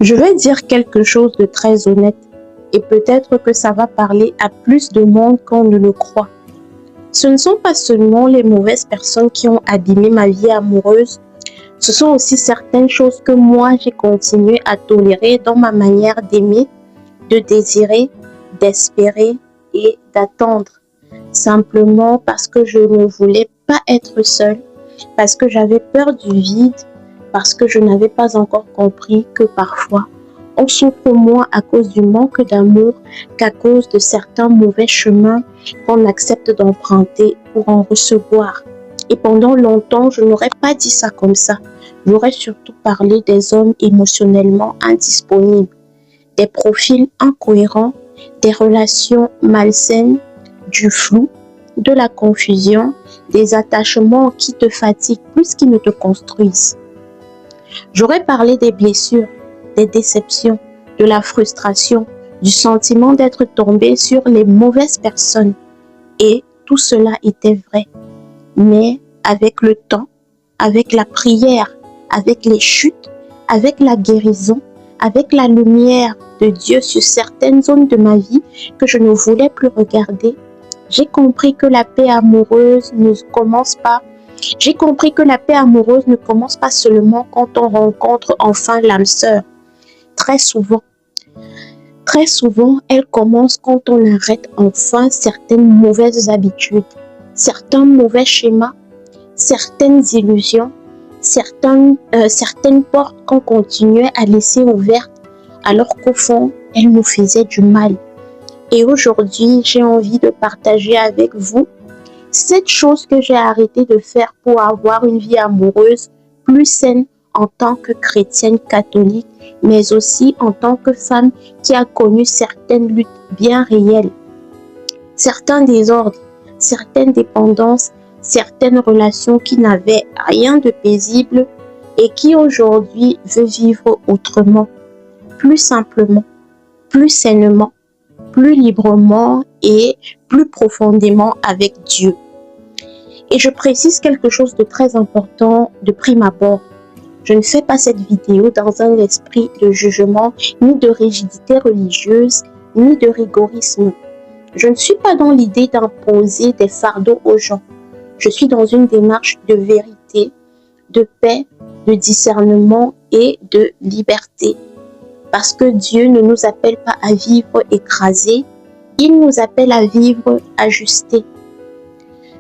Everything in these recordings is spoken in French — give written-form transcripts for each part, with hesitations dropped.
Je vais dire quelque chose de très honnête et peut-être que ça va parler à plus de monde qu'on ne le croit. Ce ne sont pas seulement les mauvaises personnes qui ont abîmé ma vie amoureuse, ce sont aussi certaines choses que moi j'ai continué à tolérer dans ma manière d'aimer, de désirer, d'espérer et d'attendre. Simplement parce que je ne voulais pas être seule, parce que j'avais peur du vide, parce que je n'avais pas encore compris que parfois, on souffre moins à cause du manque d'amour qu'à cause de certains mauvais chemins qu'on accepte d'emprunter pour en recevoir. Et pendant longtemps, je n'aurais pas dit ça comme ça. J'aurais surtout parlé des hommes émotionnellement indisponibles, des profils incohérents, des relations malsaines, du flou, de la confusion, des attachements qui te fatiguent plus qu'ils ne te construisent. J'aurais parlé des blessures, des déceptions, de la frustration, du sentiment d'être tombé sur les mauvaises personnes. Et tout cela était vrai. Mais avec le temps, avec la prière, avec les chutes, avec la guérison, avec la lumière de Dieu sur certaines zones de ma vie que je ne voulais plus regarder, j'ai compris que la paix amoureuse ne commence pas. J'ai compris que la paix amoureuse ne commence pas seulement quand on rencontre enfin l'âme sœur. Très souvent, elle commence quand on arrête enfin certaines mauvaises habitudes, certains mauvais schémas, certaines illusions, certaines portes qu'on continuait à laisser ouvertes alors qu'au fond, elles nous faisaient du mal. Et aujourd'hui, j'ai envie de partager avec vous 7 choses que j'ai arrêté de faire pour avoir une vie amoureuse plus saine en tant que chrétienne catholique, mais aussi en tant que femme qui a connu certaines luttes bien réelles, certains désordres, certaines dépendances, certaines relations qui n'avaient rien de paisible et qui aujourd'hui veut vivre autrement, plus simplement, plus sainement, plus librement et plus profondément avec Dieu. Et je précise quelque chose de très important de prime abord. Je ne fais pas cette vidéo dans un esprit de jugement, ni de rigidité religieuse, ni de rigorisme. Je ne suis pas dans l'idée d'imposer des fardeaux aux gens. Je suis dans une démarche de vérité, de paix, de discernement et de liberté. Parce que Dieu ne nous appelle pas à vivre écrasés, il nous appelle à vivre ajustés.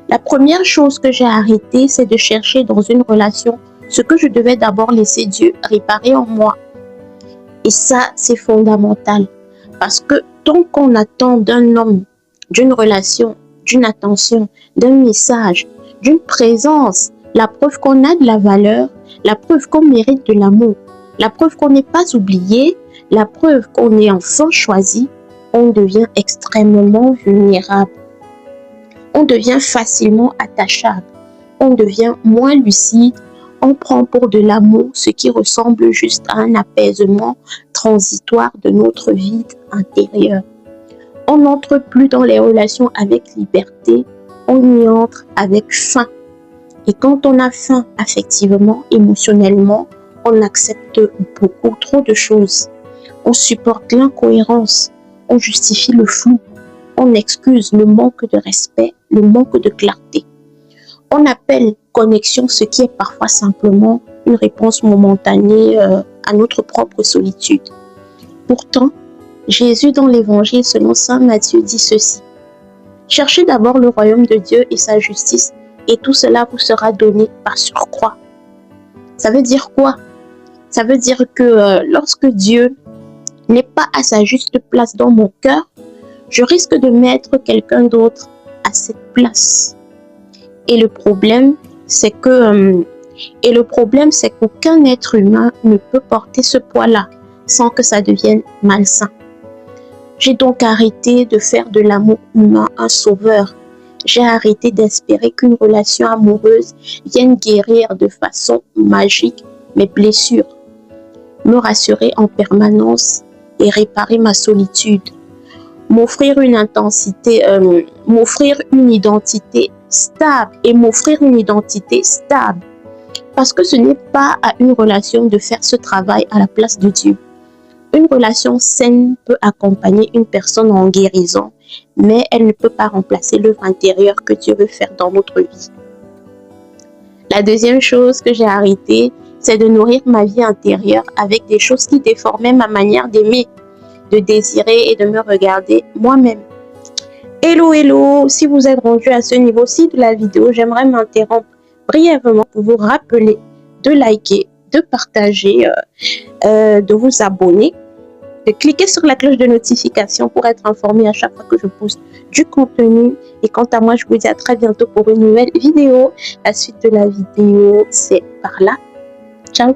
La première chose que j'ai arrêtée, c'est de chercher dans une relation ce que je devais d'abord laisser Dieu réparer en moi. Et ça, c'est fondamental. Parce que tant qu'on attend d'un homme, d'une relation, d'une attention, d'un message, d'une présence, la preuve qu'on a de la valeur, la preuve qu'on mérite de l'amour, la preuve qu'on n'est pas oublié, la preuve qu'on est enfin choisi, on devient extrêmement vulnérable. On devient facilement attachable. On devient moins lucide. On prend pour de l'amour ce qui ressemble juste à un apaisement transitoire de notre vide intérieur. On n'entre plus dans les relations avec liberté, on y entre avec faim. Et quand on a faim affectivement, émotionnellement, on accepte beaucoup trop de choses. On supporte l'incohérence, on justifie le flou, on excuse le manque de respect, le manque de clarté. On appelle connexion ce qui est parfois simplement une réponse momentanée à notre propre solitude. Pourtant, Jésus dans l'évangile selon saint Matthieu dit ceci: cherchez d'abord le royaume de Dieu et sa justice, et tout cela vous sera donné par surcroît. Ça veut dire quoi? Ça veut dire que lorsque Dieu n'est pas à sa juste place dans mon cœur, je risque de mettre quelqu'un d'autre à cette place. Et le problème, c'est qu'aucun être humain ne peut porter ce poids-là sans que ça devienne malsain. J'ai donc arrêté de faire de l'amour humain un sauveur. J'ai arrêté d'espérer qu'une relation amoureuse vienne guérir de façon magique mes blessures, me rassurer en permanence et réparer ma solitude, m'offrir une identité stable Parce que ce n'est pas à une relation de faire ce travail à la place de Dieu. Une relation saine peut accompagner une personne en guérison, mais elle ne peut pas remplacer l'œuvre intérieure que Dieu veut faire dans notre vie. La deuxième chose que j'ai arrêté, c'est de nourrir ma vie intérieure avec des choses qui déformaient ma manière d'aimer, de désirer et de me regarder moi-même. Hello, hello! Si vous êtes rendu à ce niveau-ci de la vidéo, j'aimerais m'interrompre brièvement pour vous rappeler de liker, de partager, de vous abonner, de cliquer sur la cloche de notification pour être informé à chaque fois que je poste du contenu. Et quant à moi, je vous dis à très bientôt pour une nouvelle vidéo. La suite de la vidéo, c'est par là. Ciao!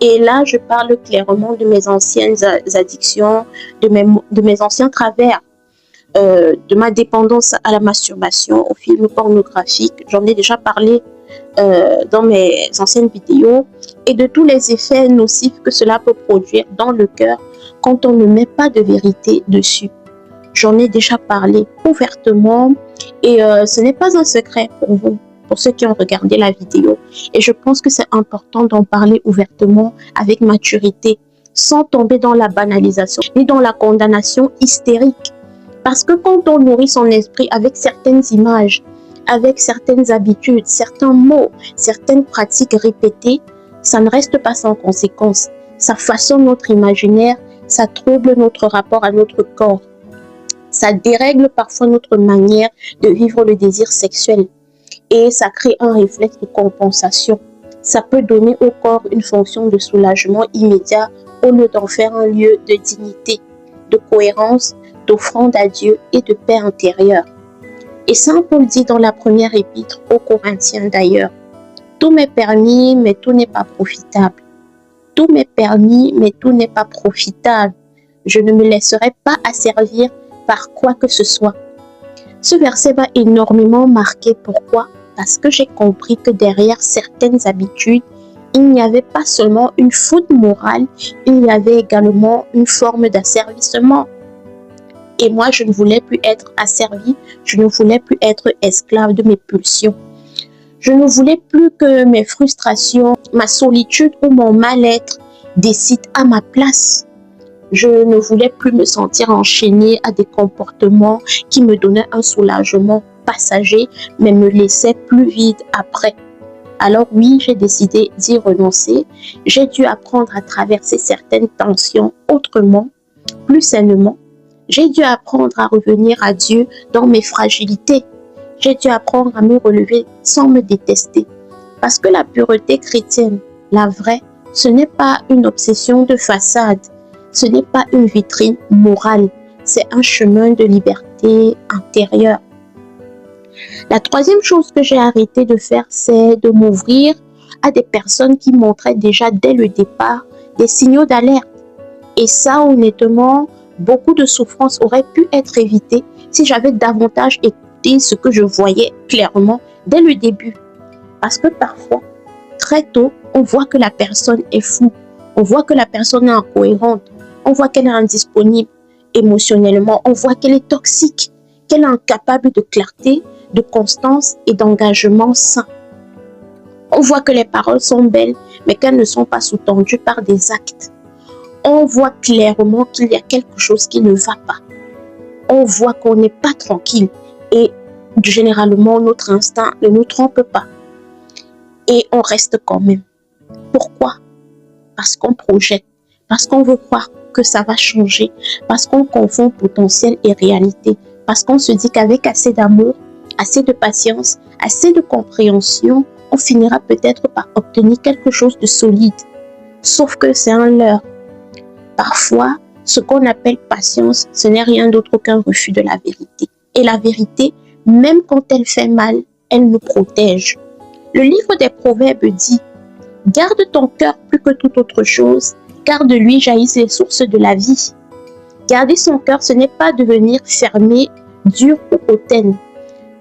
Et là, je parle clairement de mes anciennes addictions, de mes anciens travers, de ma dépendance à la masturbation, aux films pornographiques. J'en ai déjà parlé dans mes anciennes vidéos, et de tous les effets nocifs que cela peut produire dans le cœur quand on ne met pas de vérité dessus. J'en ai déjà parlé ouvertement, et ce n'est pas un secret pour vous, pour ceux qui ont regardé la vidéo. Et je pense que c'est important d'en parler ouvertement, avec maturité, sans tomber dans la banalisation, ni dans la condamnation hystérique. Parce que quand on nourrit son esprit avec certaines images, avec certaines habitudes, certains mots, certaines pratiques répétées, ça ne reste pas sans conséquence. Ça façonne notre imaginaire, ça trouble notre rapport à notre corps. Ça dérègle parfois notre manière de vivre le désir sexuel. Et ça crée un réflexe de compensation. Ça peut donner au corps une fonction de soulagement immédiat au lieu d'en faire un lieu de dignité, de cohérence, d'offrande à Dieu et de paix intérieure. Et Saint Paul dit dans la première épître aux Corinthiens d'ailleurs, « Tout m'est permis, mais tout n'est pas profitable. Tout m'est permis, mais tout n'est pas profitable. Je ne me laisserai pas asservir par quoi que ce soit. » Ce verset m'a énormément marqué. Pourquoi? Parce que j'ai compris que derrière certaines habitudes, il n'y avait pas seulement une faute morale, il y avait également une forme d'asservissement. Et moi, je ne voulais plus être asservie, je ne voulais plus être esclave de mes pulsions. Je ne voulais plus que mes frustrations, ma solitude ou mon mal-être décident à ma place. Je ne voulais plus me sentir enchaînée à des comportements qui me donnaient un soulagement passager, mais me laissaient plus vide après. Alors oui, j'ai décidé d'y renoncer. J'ai dû apprendre à traverser certaines tensions autrement, plus sainement. J'ai dû apprendre à revenir à Dieu dans mes fragilités. J'ai dû apprendre à me relever sans me détester. Parce que la pureté chrétienne, la vraie, ce n'est pas une obsession de façade. Ce n'est pas une vitrine morale. C'est un chemin de liberté intérieure. La troisième chose que j'ai arrêté de faire, c'est de m'ouvrir à des personnes qui montraient déjà dès le départ des signaux d'alerte. Et ça, honnêtement, beaucoup de souffrances auraient pu être évitées si j'avais davantage écouté ce que je voyais clairement dès le début. Parce que parfois, très tôt, on voit que la personne est floue, on voit que la personne est incohérente, on voit qu'elle est indisponible émotionnellement, on voit qu'elle est toxique, qu'elle est incapable de clarté, de constance et d'engagement sain. On voit que les paroles sont belles, mais qu'elles ne sont pas sous-tendues par des actes. On voit clairement qu'il y a quelque chose qui ne va pas. On voit qu'on n'est pas tranquille et généralement notre instinct ne nous trompe pas. Et on reste quand même. Pourquoi? Parce qu'on projette, parce qu'on veut croire que ça va changer, parce qu'on confond potentiel et réalité, parce qu'on se dit qu'avec assez d'amour, assez de patience, assez de compréhension, on finira peut-être par obtenir quelque chose de solide. Sauf que c'est un leurre. Parfois, ce qu'on appelle patience, ce n'est rien d'autre qu'un refus de la vérité. Et la vérité, même quand elle fait mal, elle nous protège. Le livre des Proverbes dit « Garde ton cœur plus que toute autre chose, car de lui jaillissent les sources de la vie. » Garder son cœur, ce n'est pas devenir fermé, dur ou hautaine.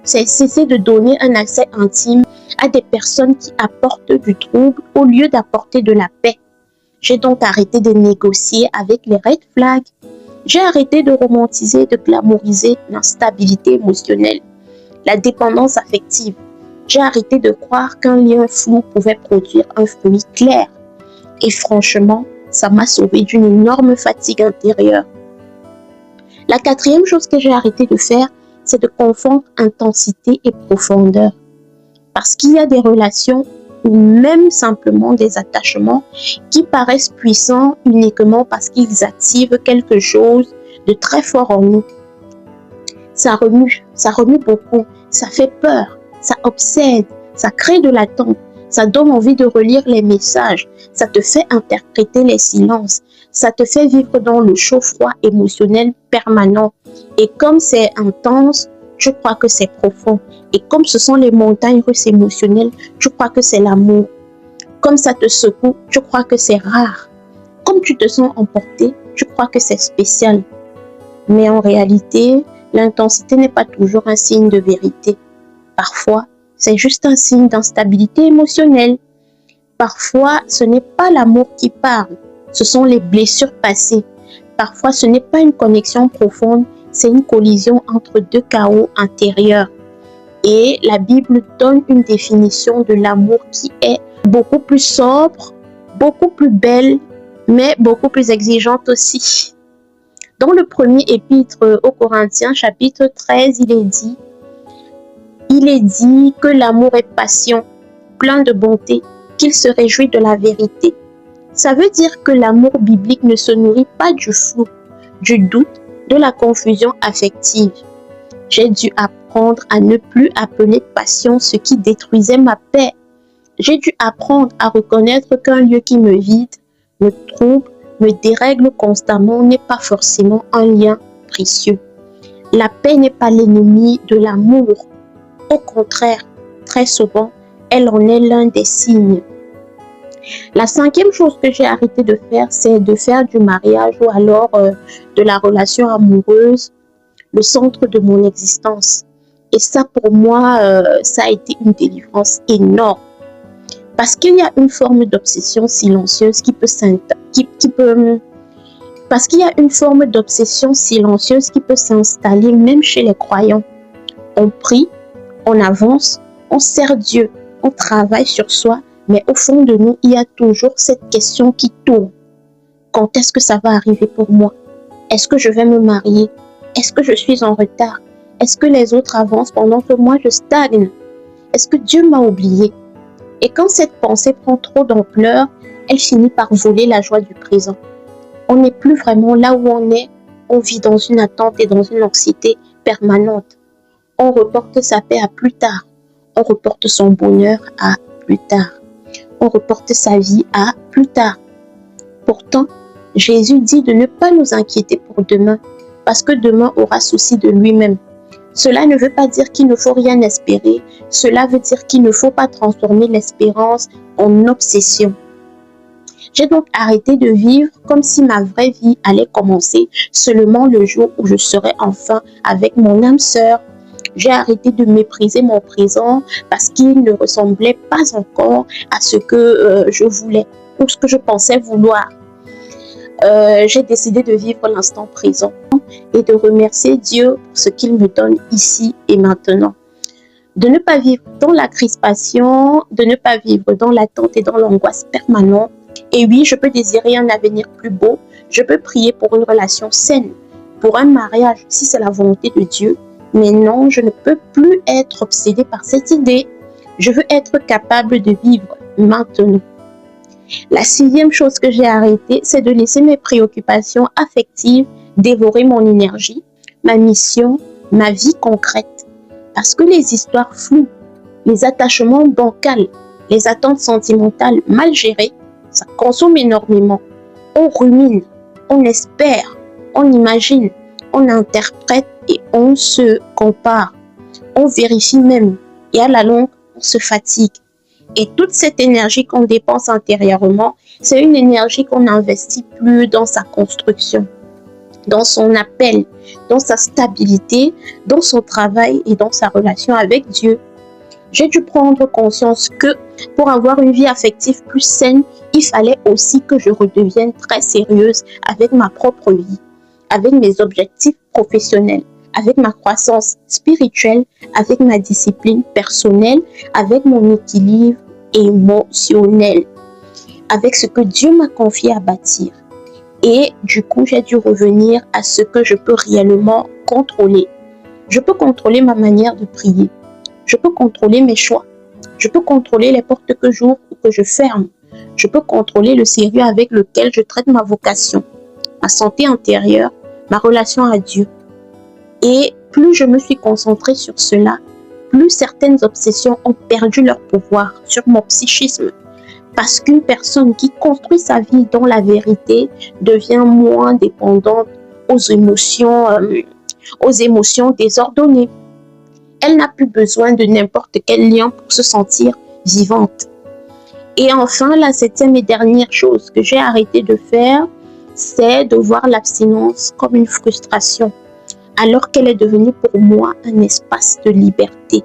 C'est cesser de donner un accès intime à des personnes qui apportent du trouble au lieu d'apporter de la paix. J'ai donc arrêté de négocier avec les red flags. J'ai arrêté de romantiser, de glamouriser l'instabilité émotionnelle, la dépendance affective. J'ai arrêté de croire qu'un lien flou pouvait produire un fruit clair. Et franchement, ça m'a sauvé d'une énorme fatigue intérieure. La quatrième chose que j'ai arrêté de faire, c'est de confondre intensité et profondeur. Parce qu'il y a des relations ou même simplement des attachements qui paraissent puissants uniquement parce qu'ils activent quelque chose de très fort en nous. Ça remue beaucoup, ça fait peur, ça obsède, ça crée de l'attente, ça donne envie de relire les messages, ça te fait interpréter les silences, ça te fait vivre dans le chaud-froid émotionnel permanent. Et comme c'est intense, je crois que c'est profond. Et comme ce sont les montagnes russes émotionnelles, je crois que c'est l'amour. Comme ça te secoue, je crois que c'est rare. Comme tu te sens emporté, je crois que c'est spécial. Mais en réalité, l'intensité n'est pas toujours un signe de vérité. Parfois, c'est juste un signe d'instabilité émotionnelle. Parfois, ce n'est pas l'amour qui parle, ce sont les blessures passées. Parfois, ce n'est pas une connexion profonde, c'est une collision entre deux chaos intérieurs. Et la Bible donne une définition de l'amour qui est beaucoup plus sobre, beaucoup plus belle, mais beaucoup plus exigeante aussi. Dans le premier épître aux Corinthiens, chapitre 13, il est dit que l'amour est patient, plein de bonté, qu'il se réjouit de la vérité. Ça veut dire que l'amour biblique ne se nourrit pas du flou, du doute, de la confusion affective. J'ai dû apprendre à ne plus appeler passion ce qui détruisait ma paix. J'ai dû apprendre à reconnaître qu'un lieu qui me vide, me trouble, me dérègle constamment n'est pas forcément un lien précieux. La paix n'est pas l'ennemi de l'amour. Au contraire, très souvent, elle en est l'un des signes. La cinquième chose que j'ai arrêté de faire, c'est de faire du mariage ou alors de la relation amoureuse le centre de mon existence. Et ça, pour moi, ça a été une délivrance énorme. Parce qu'il y a une forme d'obsession silencieuse parce qu'il y a une forme d'obsession silencieuse qui peut s'installer même chez les croyants. On prie, on avance, on sert Dieu, on travaille sur soi, mais au fond de nous, il y a toujours cette question qui tourne. Quand est-ce que ça va arriver pour moi? Est-ce que je vais me marier? Est-ce que je suis en retard? Est-ce que les autres avancent pendant que moi je stagne? Est-ce que Dieu m'a oublié? Et quand cette pensée prend trop d'ampleur, elle finit par voler la joie du présent. On n'est plus vraiment là où on vit dans une attente et dans une anxiété permanente. On reporte sa paix à plus tard. On reporte son bonheur à plus tard. On reporte sa vie à plus tard. Pourtant, Jésus dit de ne pas nous inquiéter pour demain, parce que demain aura souci de lui-même. Cela ne veut pas dire qu'il ne faut rien espérer, cela veut dire qu'il ne faut pas transformer l'espérance en obsession. J'ai donc arrêté de vivre comme si ma vraie vie allait commencer seulement le jour où je serais enfin avec mon âme sœur. J'ai arrêté de mépriser mon présent parce qu'il ne ressemblait pas encore à ce que je voulais ou ce que je pensais vouloir. J'ai décidé de vivre l'instant présent et de remercier Dieu pour ce qu'il me donne ici et maintenant. De ne pas vivre dans la crispation, de ne pas vivre dans l'attente et dans l'angoisse permanente. Et oui, je peux désirer un avenir plus beau, je peux prier pour une relation saine, pour un mariage si c'est la volonté de Dieu. Mais non, je ne peux plus être obsédée par cette idée. Je veux être capable de vivre maintenant. La sixième chose que j'ai arrêtée, c'est de laisser mes préoccupations affectives dévorer mon énergie, ma mission, ma vie concrète. Parce que les histoires floues, les attachements bancals, les attentes sentimentales mal gérées, ça consomme énormément. On rumine, on espère, on imagine, on interprète et on se compare. On vérifie même et à la longue, on se fatigue. Et toute cette énergie qu'on dépense intérieurement, c'est une énergie qu'on n'investit plus dans sa construction, dans son appel, dans sa stabilité, dans son travail et dans sa relation avec Dieu. J'ai dû prendre conscience que pour avoir une vie affective plus saine, il fallait aussi que je redevienne très sérieuse avec ma propre vie, avec mes objectifs professionnels, avec ma croissance spirituelle, avec ma discipline personnelle, avec mon équilibre émotionnel. avec ce que Dieu m'a confié à bâtir. Et du coup, j'ai dû revenir à ce que je peux réellement contrôler. Je peux contrôler ma manière de prier. Je peux contrôler mes choix. Je peux contrôler les portes que j'ouvre ou que je ferme. Je peux contrôler le sérieux avec lequel je traite ma vocation, ma santé intérieure, ma relation à Dieu. Et plus je me suis concentrée sur cela, plus certaines obsessions ont perdu leur pouvoir sur mon psychisme. Parce qu'une personne qui construit sa vie dans la vérité devient moins dépendante aux émotions désordonnées. Elle n'a plus besoin de n'importe quel lien pour se sentir vivante. Et enfin, la septième et dernière chose que j'ai arrêté de faire, c'est de voir l'abstinence comme une frustration, alors qu'elle est devenue pour moi un espace de liberté.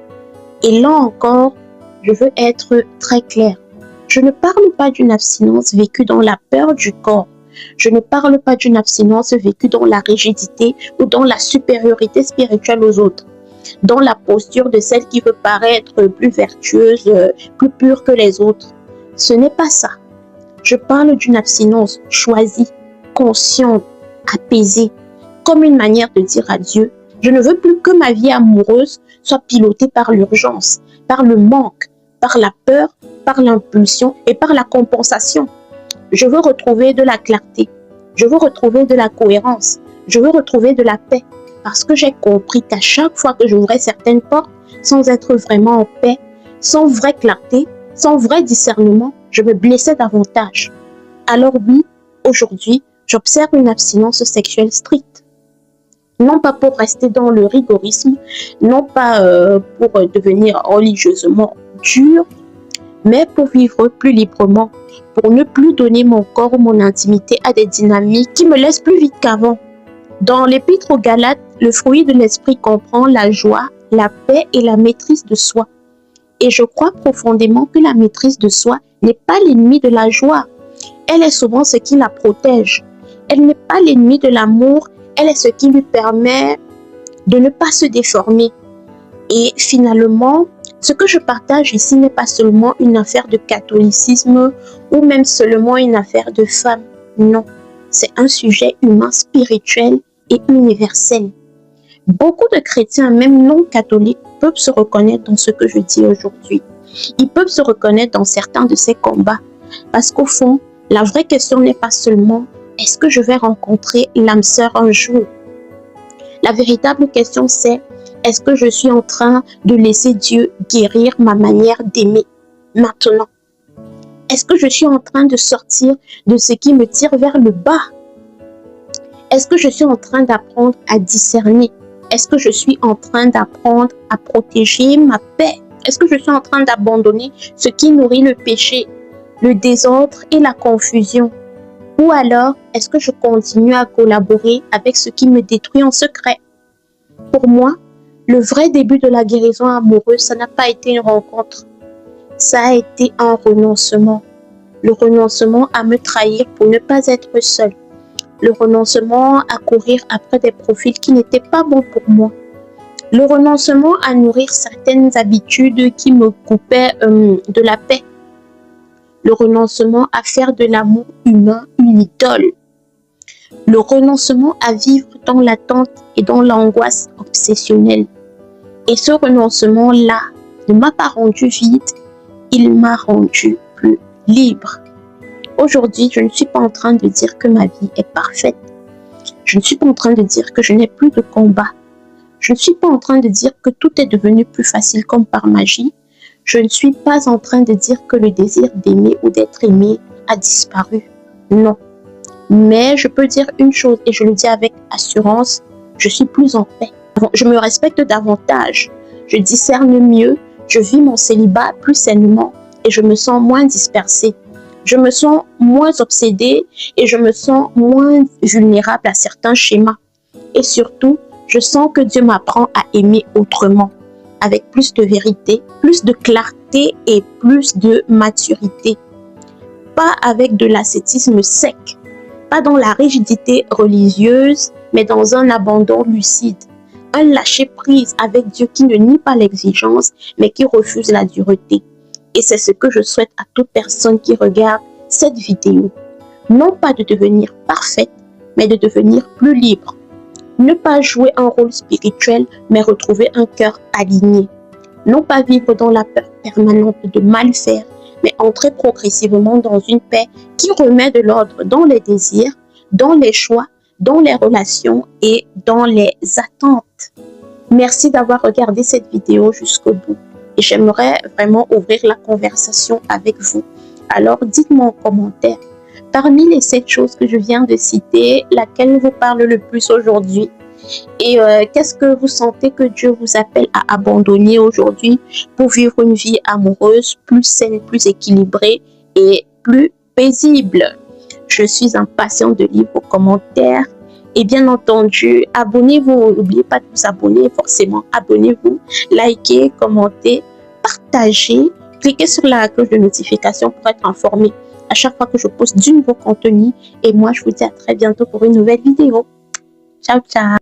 Et là encore, je veux être très claire. Je ne parle pas d'une abstinence vécue dans la peur du corps. Je ne parle pas d'une abstinence vécue dans la rigidité ou dans la supériorité spirituelle aux autres, dans la posture de celle qui veut paraître plus vertueuse, plus pure que les autres. Ce n'est pas ça. Je parle d'une abstinence choisie, consciente, apaisée, comme une manière de dire à Dieu, je ne veux plus que ma vie amoureuse soit pilotée par l'urgence, par le manque, par la peur, par l'impulsion et par la compensation. Je veux retrouver de la clarté. Je veux retrouver de la cohérence. Je veux retrouver de la paix. Parce que j'ai compris qu'à chaque fois que j'ouvrais certaines portes, sans être vraiment en paix, sans vraie clarté, sans vrai discernement, je me blessais davantage. Alors oui, aujourd'hui, j'observe une abstinence sexuelle stricte. Non pas pour rester dans le rigorisme, non pas pour devenir religieusement dur, mais pour vivre plus librement, pour ne plus donner mon corps ou mon intimité à des dynamiques qui me laissent plus vite qu'avant. Dans l'Épître aux Galates, le fruit de l'esprit comprend la joie, la paix et la maîtrise de soi. Et je crois profondément que la maîtrise de soi n'est pas l'ennemi de la joie. Elle est souvent ce qui la protège. Elle n'est pas l'ennemi de l'amour, elle est ce qui lui permet de ne pas se déformer. Et finalement, ce que je partage ici n'est pas seulement une affaire de catholicisme ou même seulement une affaire de femmes. Non, c'est un sujet humain, spirituel et universel. Beaucoup de chrétiens, même non catholiques, peuvent se reconnaître dans ce que je dis aujourd'hui. Ils peuvent se reconnaître dans certains de ces combats. Parce qu'au fond, la vraie question n'est pas seulement « est-ce que je vais rencontrer l'âme sœur un jour ?» La véritable question c'est « est-ce que je suis en train de laisser Dieu guérir ma manière d'aimer maintenant ?» Est-ce que je suis en train de sortir de ce qui me tire vers le bas? Est-ce que je suis en train d'apprendre à discerner? Est-ce que je suis en train d'apprendre à protéger ma paix? Est-ce que je suis en train d'abandonner ce qui nourrit le péché, le désordre et la confusion? Ou alors, est-ce que je continue à collaborer avec ce qui me détruit en secret? Pour moi, le vrai début de la guérison amoureuse, ça n'a pas été une rencontre. Ça a été un renoncement. Le renoncement à me trahir pour ne pas être seul. Le renoncement à courir après des profils qui n'étaient pas bons pour moi. Le renoncement à nourrir certaines habitudes qui me coupaient de la paix. Le renoncement à faire de l'amour humain une idole. Le renoncement à vivre dans l'attente et dans l'angoisse obsessionnelle. Et ce renoncement-là ne m'a pas rendu vide, il m'a rendu plus libre. Aujourd'hui, je ne suis pas en train de dire que ma vie est parfaite. Je ne suis pas en train de dire que je n'ai plus de combat. Je ne suis pas en train de dire que tout est devenu plus facile comme par magie. Je ne suis pas en train de dire que le désir d'aimer ou d'être aimé a disparu. Non. Mais je peux dire une chose et je le dis avec assurance, je suis plus en paix. Je me respecte davantage. Je discerne mieux. Je vis mon célibat plus sainement et je me sens moins dispersée. Je me sens moins obsédée et je me sens moins vulnérable à certains schémas. Et surtout, je sens que Dieu m'apprend à aimer autrement, avec plus de vérité, plus de clarté et plus de maturité. Pas avec de l'ascétisme sec, pas dans la rigidité religieuse, mais dans un abandon lucide. Un lâcher-prise avec Dieu qui ne nie pas l'exigence, mais qui refuse la dureté. Et c'est ce que je souhaite à toute personne qui regarde cette vidéo. Non pas de devenir parfaite, mais de devenir plus libre. Ne pas jouer un rôle spirituel, mais retrouver un cœur aligné. Non pas vivre dans la peur permanente de mal faire, mais entrer progressivement dans une paix qui remet de l'ordre dans les désirs, dans les choix, dans les relations et dans les attentes. Merci d'avoir regardé cette vidéo jusqu'au bout et j'aimerais vraiment ouvrir la conversation avec vous. Alors dites-moi en commentaire, parmi les 7 choses que je viens de citer, laquelle vous parle le plus aujourd'hui? Et qu'est-ce que vous sentez que Dieu vous appelle à abandonner aujourd'hui pour vivre une vie amoureuse, plus saine, plus équilibrée et plus paisible? Je suis impatiente de lire vos commentaires. Et bien entendu, abonnez-vous. N'oubliez pas de vous abonner, forcément. Abonnez-vous, likez, commentez, partagez. Cliquez sur la cloche de notification pour être informé à chaque fois que je poste du nouveau contenu. Et moi, je vous dis à très bientôt pour une nouvelle vidéo. Ciao, ciao.